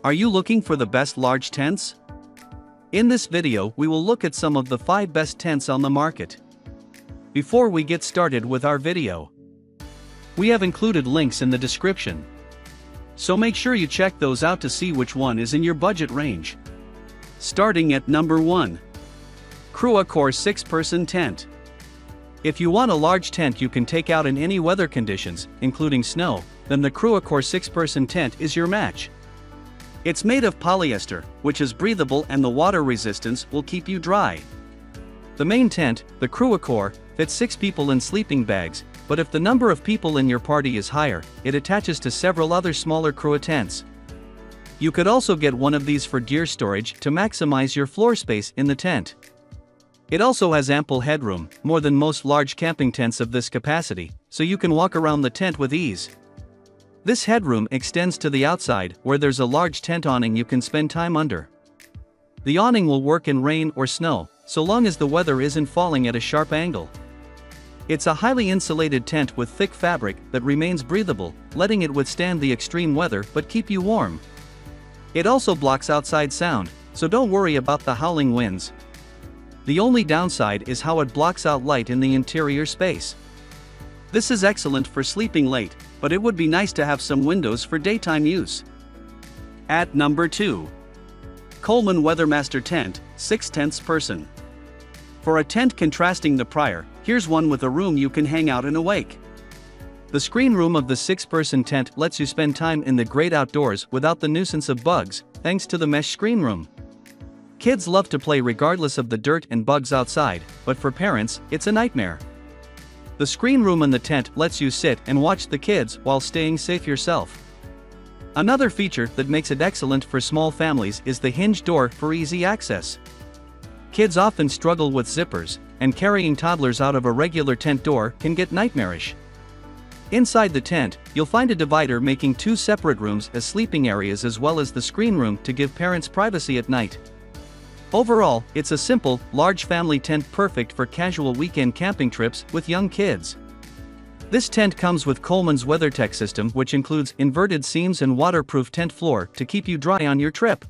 Are you looking for the best large tents? In this video, we will look at some of the 5 best tents on the market. Before we get started with our video, we have included links in the description, so make sure you check those out to see which one is in your budget range. Starting at number 1. Eureka 6-person tent. If you want a large tent you can take out in any weather conditions, including snow, then the Eureka 6-person tent is your match. It's made of polyester, which is breathable and the water resistance will keep you dry. The main tent, the Eureka, fits 6 people in sleeping bags, but if the number of people in your party is higher, it attaches to several other smaller Eureka tents. You could also get one of these for gear storage to maximize your floor space in the tent. It also has ample headroom, more than most large camping tents of this capacity, so you can walk around the tent with ease. This headroom extends to the outside, where there's a large tent awning you can spend time under. The awning will work in rain or snow, so long as the weather isn't falling at a sharp angle. It's a highly insulated tent with thick fabric that remains breathable, letting it withstand the extreme weather but keep you warm. It also blocks outside sound, so don't worry about the howling winds. The only downside is how it blocks out light in the interior space. This is excellent for sleeping late, but it would be nice to have some windows for daytime use. At number 2. Coleman Weathermaster Tent, 6/10 person. For a tent contrasting the prior, here's one with a room you can hang out and awake. The screen room of the 6-person tent lets you spend time in the great outdoors without the nuisance of bugs, thanks to the mesh screen room. Kids love to play regardless of the dirt and bugs outside, but for parents, it's a nightmare. The screen room in the tent lets you sit and watch the kids while staying safe yourself. Another feature that makes it excellent for small families is the hinge door for easy access. Kids often struggle with zippers, and carrying toddlers out of a regular tent door can get nightmarish. Inside the tent, you'll find a divider making 2 separate rooms as sleeping areas as well as the screen room to give parents privacy at night. Overall, it's a simple, large family tent perfect for casual weekend camping trips with young kids. This tent comes with Coleman's WeatherTech system, which includes inverted seams and waterproof tent floor to keep you dry on your trip.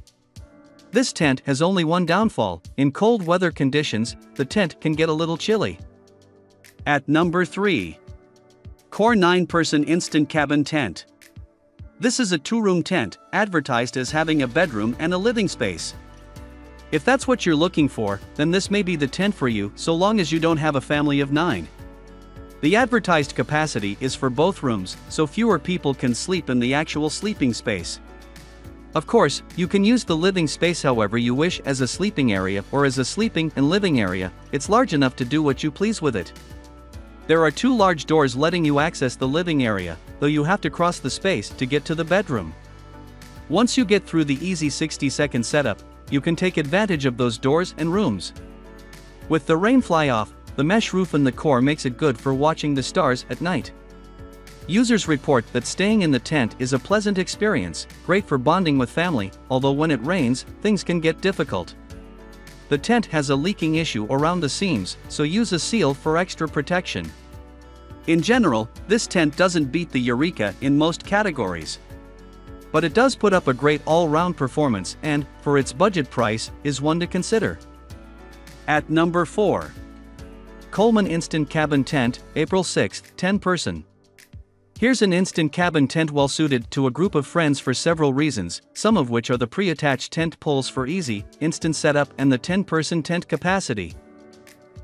This tent has only one downfall: in cold weather conditions, the tent can get a little chilly. At number 3. Core 9-person Instant Cabin Tent. This is a 2-room tent, advertised as having a bedroom and a living space. If that's what you're looking for, then this may be the tent for you, so long as you don't have a family of 9. The advertised capacity is for both rooms, so fewer people can sleep in the actual sleeping space. Of course, you can use the living space however you wish, as a sleeping area or as a sleeping and living area. It's large enough to do what you please with it. There are 2 large doors letting you access the living area, though you have to cross the space to get to the bedroom. Once you get through the easy 60-second setup, you can take advantage of those doors and rooms. With the rain fly off, the mesh roof in the core makes it good for watching the stars at night. Users report that staying in the tent is a pleasant experience, great for bonding with family, although when it rains, things can get difficult. The tent has a leaking issue around the seams, so use a seal for extra protection. In general, this tent doesn't beat the Eureka in most categories, but it does put up a great all-round performance and, for its budget price, is one to consider. At number 4. Coleman Instant Cabin Tent, April 6, 10-person. Here's an instant cabin tent well suited to a group of friends for several reasons, some of which are the pre-attached tent poles for easy, instant setup and the 10-person tent capacity.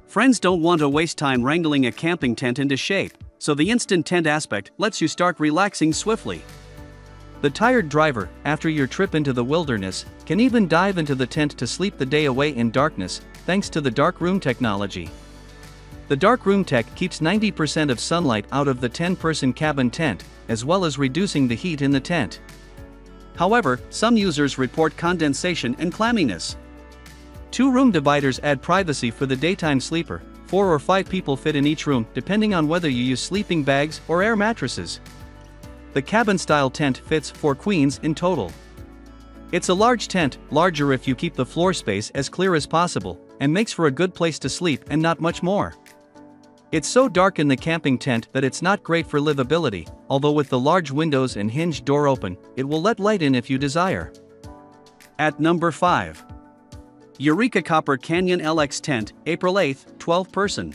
Friends don't want to waste time wrangling a camping tent into shape, so the instant tent aspect lets you start relaxing swiftly. The tired driver, after your trip into the wilderness, can even dive into the tent to sleep the day away in darkness, thanks to the dark room technology. The dark room tech keeps 90% of sunlight out of the 10-person cabin tent, as well as reducing the heat in the tent. However, some users report condensation and clamminess. 2-room dividers add privacy for the daytime sleeper. 4 or 5 people fit in each room, depending on whether you use sleeping bags or air mattresses. The cabin-style tent fits 4 queens in total. It's a large tent, larger if you keep the floor space as clear as possible, and makes for a good place to sleep and not much more. It's so dark in the camping tent that it's not great for livability, although with the large windows and hinged door open, it will let light in if you desire. At number 5. Eureka Copper Canyon LX Tent, April 8, 12-person.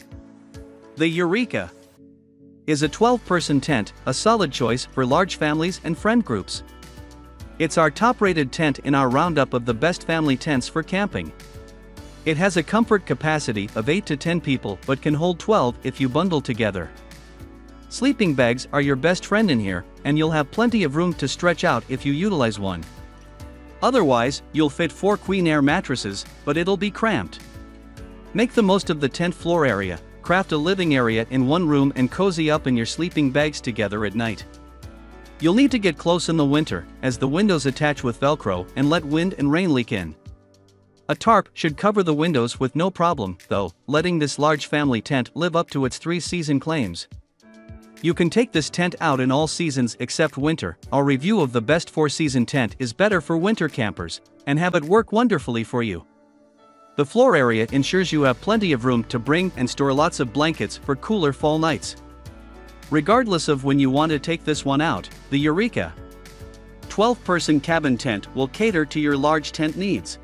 The Eureka is a 12-person tent, a solid choice for large families and friend groups. It's our top-rated tent in our roundup of the best family tents for camping. It has a comfort capacity of 8 to 10 people but can hold 12 if you bundle together. Sleeping bags are your best friend in here, and you'll have plenty of room to stretch out if you utilize one. Otherwise, you'll fit 4 queen air mattresses, but it'll be cramped. Make the most of the tent floor area, craft a living area in one room and cozy up in your sleeping bags together at night. You'll need to get close in the winter, as the windows attach with Velcro and let wind and rain leak in. A tarp should cover the windows with no problem, though, letting this large family tent live up to its 3-season claims. You can take this tent out in all seasons except winter. Our review of the best 4-season tent is better for winter campers, and have it work wonderfully for you. The floor area ensures you have plenty of room to bring and store lots of blankets for cooler fall nights. Regardless of when you want to take this one out, the Eureka 12-person cabin tent will cater to your large tent needs.